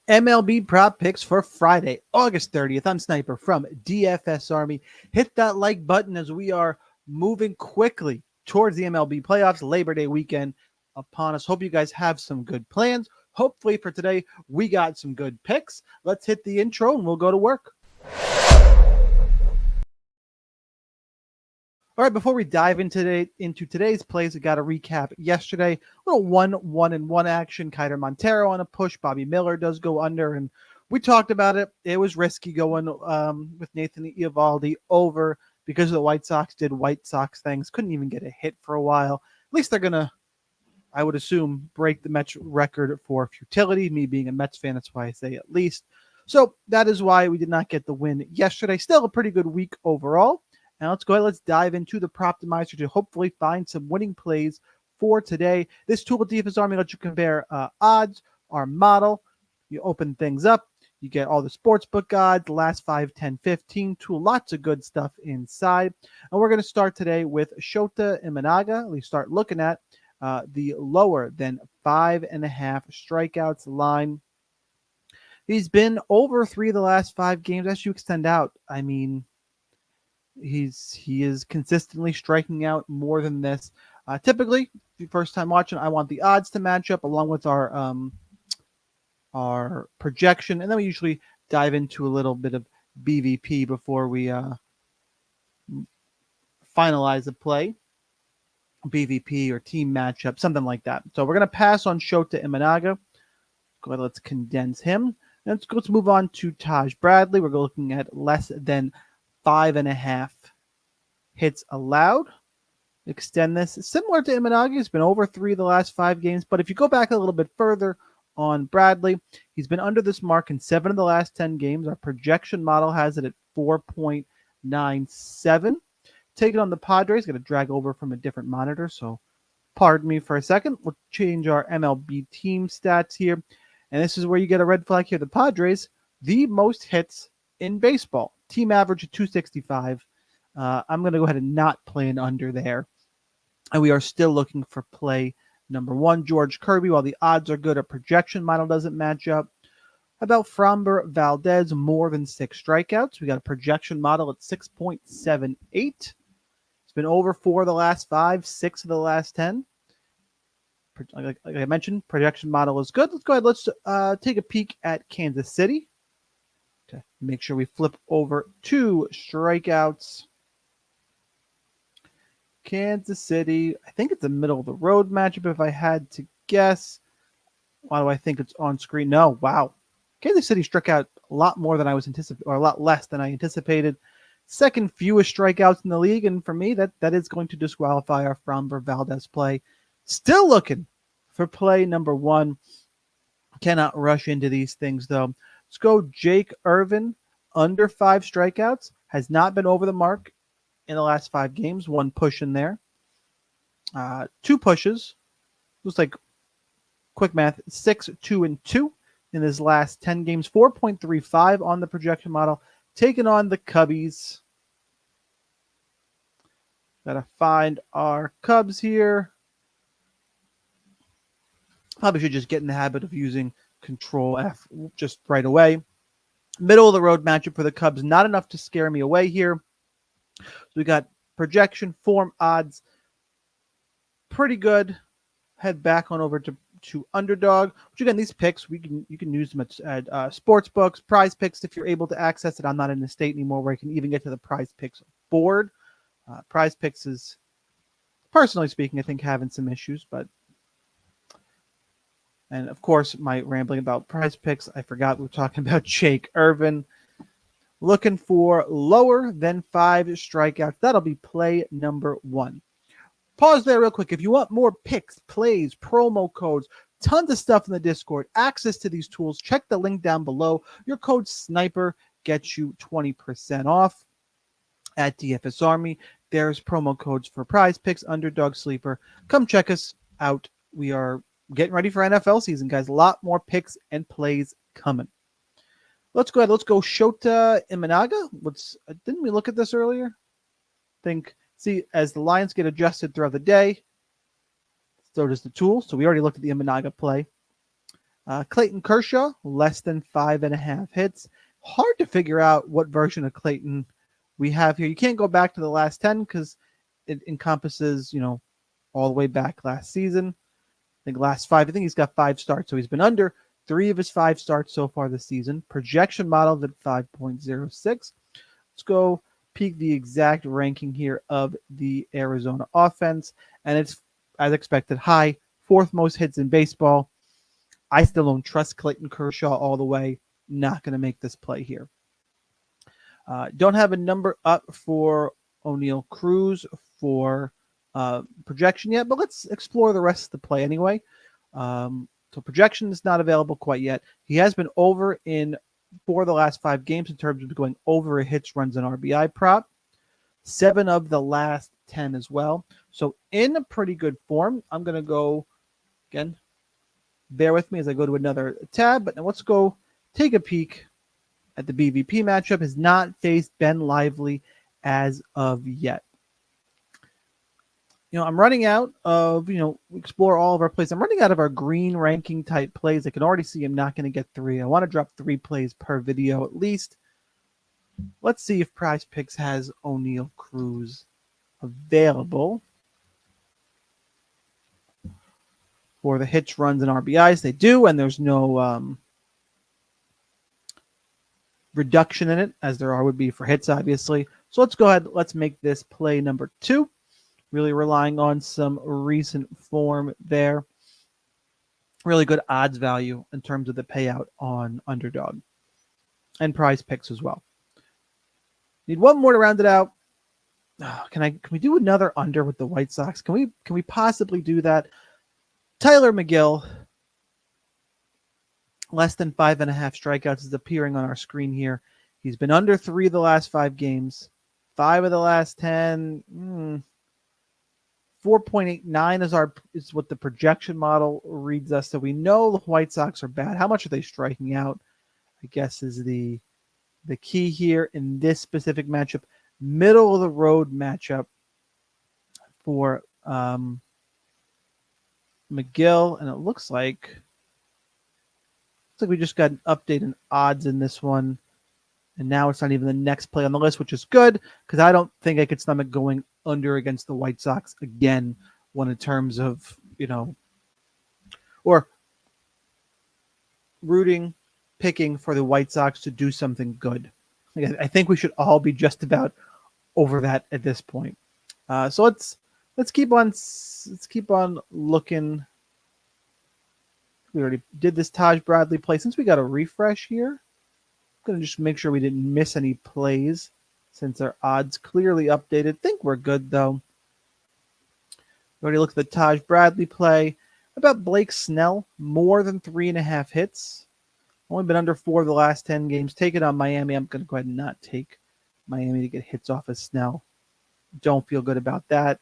MLB prop picks for Friday, August 30th. I'm Sniper from DFS Army. Hit that like button as we are moving quickly towards the MLB playoffs. Labor Day weekend upon us. Hope you guys have some good plans. Hopefully for today, we got some good picks. Let's hit the intro and we'll go to work. All right, before we dive into today's plays, we got to recap yesterday. A little 1-1-1 action. Kiter Montero on a push. Bobby Miller does go under, and we talked about it. It was risky going with Nathan Eovaldi over because the White Sox did White Sox things. Couldn't even get a hit for a while. At least they're going to, I would assume, break the Mets record for futility. Me being a Mets fan, that's why I say at least. So that is why we did not get the win yesterday. Still a pretty good week overall. Now let's go ahead. Let's dive into the Proptimizer to hopefully find some winning plays for today. This tool with DFS Army lets you compare odds, our model. You open things up. You get all the sportsbook odds, the last 5, 10, 15 tool. Lots of good stuff inside. And we're going to start today with Shota Imanaga. We start looking at the lower than 5.5 strikeouts line. He's been over 3 of the last 5 games. As you extend out, I mean, he is consistently striking out more than this. Typically, the first time watching, I want the odds to match up along with our projection, and then we usually dive into a little bit of BVP before we finalize the play. BVP or team matchup, something like that. So we're gonna pass on Shota Imanaga. Go ahead, let's condense him. Let's move on to Taj Bradley. We're looking at less than 5.5 hits allowed. Extend this. Similar to Imanaga, he's been over 3 of the last 5 games. But if you go back a little bit further on Bradley, he's been under this mark in 7 of the last 10 games. Our projection model has it at 4.97. Take it on the Padres. Got to drag over from a different monitor, so pardon me for a second. We'll change our MLB team stats here. And this is where you get a red flag here. The Padres, the most hits in baseball. Team average of 265. I'm going to go ahead and not play an under there. And we are still looking for play number 1, George Kirby. While the odds are good, our projection model doesn't match up. How about Framber Valdez, more than 6 strikeouts? We got a projection model at 6.78. It's been over 4 of the last 5, 6 of the last 10. Like I mentioned, projection model is good. Let's go ahead. Let's take a peek at Kansas City to make sure we flip over 2 strikeouts. Kansas City, I think it's a middle of the road matchup if I had to guess. Why do I think it's on screen? No, wow. Kansas City struck out a lot more than I was anticipating, or a lot less than I anticipated. Second fewest strikeouts in the league, and for me, that is going to disqualify our Framber Valdez play. Still looking for play number 1. Cannot rush into these things, though. Let's go Jake Irvin, under 5 strikeouts. Has not been over the mark in the last 5 games. 1 push in there. 2 pushes. Looks like quick math. 6, 2, and 2 in his last 10 games. 4.35 on the projection model. Taking on the Cubbies. Gotta find our Cubs here. Probably should just get in the habit of using Control F just right away. Middle of the road matchup for the Cubs. Not enough to scare me away here. So we got projection, form, odds. Pretty good. Head back on over to Underdog. Which again, these picks you can use them at sports books, Prize Picks if you're able to access it. I'm not in the state anymore where I can even get to the Prize Picks board. Prize Picks is, personally speaking, I think having some issues, and of course, my rambling about Prize Picks, I forgot we were talking about Jake Irvin. Looking for lower than 5 strikeouts. That'll be play number 1. Pause there real quick. If you want more picks, plays, promo codes, tons of stuff in the Discord, access to these tools, check the link down below. Your code SNIPER gets you 20% off at DFS Army. There's promo codes for Prize Picks, Underdog, Sleeper. Come check us out. We are getting ready for NFL season, guys. A lot more picks and plays coming. Let's go ahead. Let's go Shota Imanaga. Didn't we look at this earlier? See, as the lines get adjusted throughout the day, so does the tool. So we already looked at the Imanaga play. Clayton Kershaw, less than 5.5 hits. Hard to figure out what version of Clayton we have here. You can't go back to the last 10 because it encompasses, all the way back last season. I think last 5. I think he's got 5 starts, so he's been under 3 of his 5 starts so far this season. Projection modeled at 5.06. Let's go peek the exact ranking here of the Arizona offense, and it's, as expected, high. 4th most hits in baseball. I still don't trust Clayton Kershaw all the way. Not going to make this play here. Don't have a number up for O'Neill Cruz for projection yet, but let's explore the rest of the play anyway. So projection is not available quite yet. He has been over in 4 of the last 5 games in terms of going over a hits, runs, and RBI prop. 7 of the last 10 as well. So in a pretty good form. I'm going to go, again, bear with me as I go to another tab, but now let's go take a peek at the BVP matchup. Has not faced Ben Lively as of yet. I'm running out of, explore all of our plays. I'm running out of our green ranking type plays. I can already see I'm not going to get 3. I want to drop 3 plays per video at least. Let's see if Prize Picks has O'Neill Cruz available for the hits, runs, and RBIs. They do, and there's no reduction in it, as there would be for hits, obviously. So let's go ahead. Let's make this play number 2. Really relying on some recent form there. Really good odds value in terms of the payout on Underdog and Prize Picks as well. Need one more to round it out. Can we do another under with the White Sox? Can we possibly do that? Tyler McGill, less than 5.5 strikeouts, is appearing on our screen here. He's been under 3 of the last 5 games, 5 of the last 10. 4.89 is what the projection model reads us. So we know the White Sox are bad. How much are they striking out, I guess, is the key here in this specific matchup. Middle of the road matchup for McGill, and it looks like we just got an update in odds in this one, and now it's not even the next play on the list, which is good because I don't think I could stomach going under against the White Sox again when in terms of, or picking for the White Sox to do something good. I think we should all be just about over that at this point. So let's keep on looking. We already did this Taj Bradley play. Since we got a refresh here, I'm going to just make sure we didn't miss any plays since our odds clearly updated. Think we're good, though. We already looked at the Taj Bradley play. About Blake Snell, more than 3.5 hits. Only been under 4 of the last 10 games. Take it on Miami. I'm going to go ahead and not take Miami to get hits off of Snell. Don't feel good about that.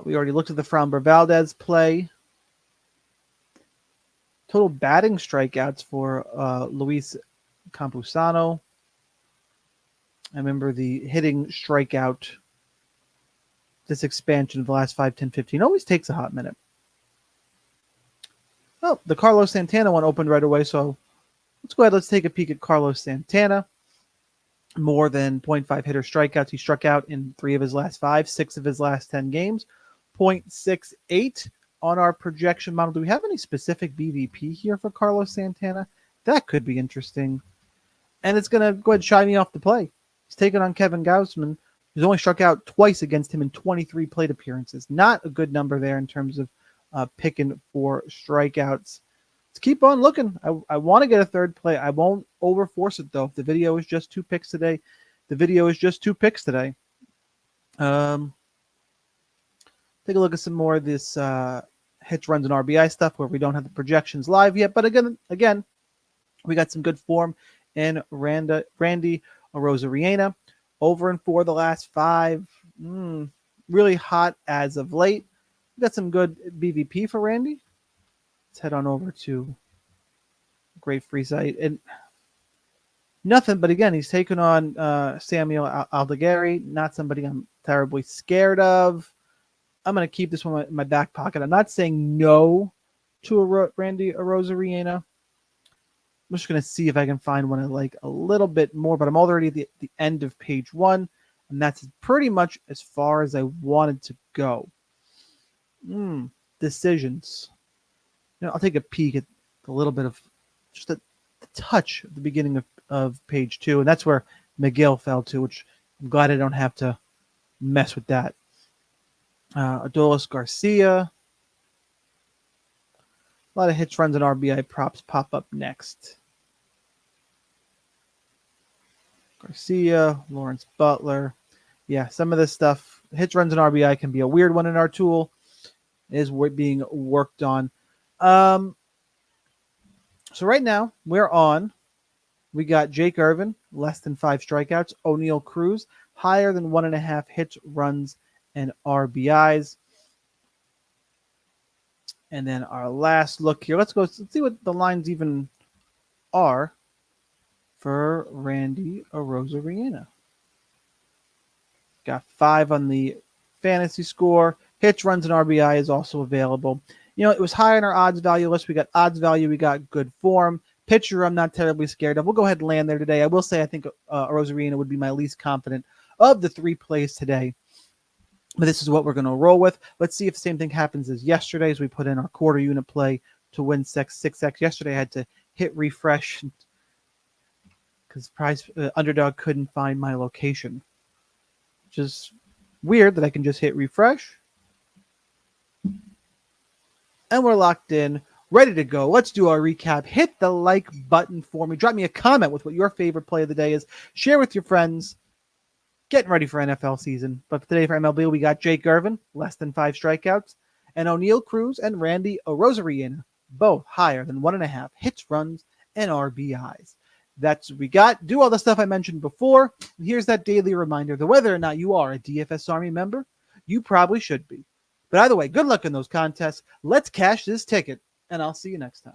We already looked at the Framber Valdez play. Total batting strikeouts for Luis Campusano. I remember the hitting strikeout, this expansion of the last 5, 10, 15 always takes a hot minute. Oh, the Carlos Santana one opened right away, so let's go ahead. Let's take a peek at Carlos Santana. More than 0.5 hitter strikeouts. He struck out in 3 of his last 5, 6 of his last 10 games. 0.68 on our projection model. Do we have any specific BVP here for Carlos Santana? That could be interesting. And it's going to go ahead and shy me off the play. He's taking on Kevin Gausman, who's only struck out twice against him in 23 plate appearances. Not a good number there in terms of picking for strikeouts. Let's keep on looking. I want to get a third play. I won't overforce it, though. If the video is just 2 picks today, the video is just 2 picks today. Take a look at some more of this hits, runs, and RBI stuff where we don't have the projections live yet. But again, we got some good form in Randy Arozarena. Over in 4 of the last 5. Really hot as of late. We got some good BVP for Randy. Let's head on over to a great free site. And nothing, but again, he's taken on Samuel Aldeguerri. Not somebody I'm terribly scared of. I'm going to keep this one in my back pocket. I'm not saying no to a Randy Arozarena. I'm just going to see if I can find one I like a little bit more, but I'm already at the end of page 1, and that's pretty much as far as I wanted to go. Decisions. I'll take a peek at a little bit of just the touch at the beginning of page 2, and that's where Miguel fell to, which I'm glad I don't have to mess with that. Adolis Garcia. A lot of hits, runs, and RBI props pop up next. Garcia, Lawrence Butler. Yeah, some of this stuff, hits, runs, and RBI can be a weird one in our tool. It is being worked on. So right now, we got Jake Irvin, less than 5 strikeouts. O'Neill Cruz, higher than 1.5 hits, runs, and RBIs. And then our last look here. Let's see what the lines even are for Randy Arozarena. Got 5 on the fantasy score. Hits, runs, and RBI is also available. It was high on our odds value list. We got odds value. We got good form. Pitcher, I'm not terribly scared of. We'll go ahead and land there today. I will say I think Arozarena would be my least confident of the 3 plays today. But this is what we're going to roll with. Let's see if the same thing happens as yesterday as we put in our quarter unit play to win 6X. Yesterday I had to hit refresh because Underdog couldn't find my location. Which is weird that I can just hit refresh. And we're locked in, ready to go. Let's do our recap. Hit the like button for me. Drop me a comment with what your favorite play of the day is. Share with your friends. Getting ready for NFL season. But today for MLB, we got Jake Irvin, less than 5 strikeouts, and O'Neill Cruz and Randy Arozarena, both higher than 1.5 hits, runs, and RBIs. That's what we got. Do all the stuff I mentioned before. Here's that daily reminder that whether or not you are a DFS Army member, you probably should be. But either way, good luck in those contests. Let's cash this ticket, and I'll see you next time.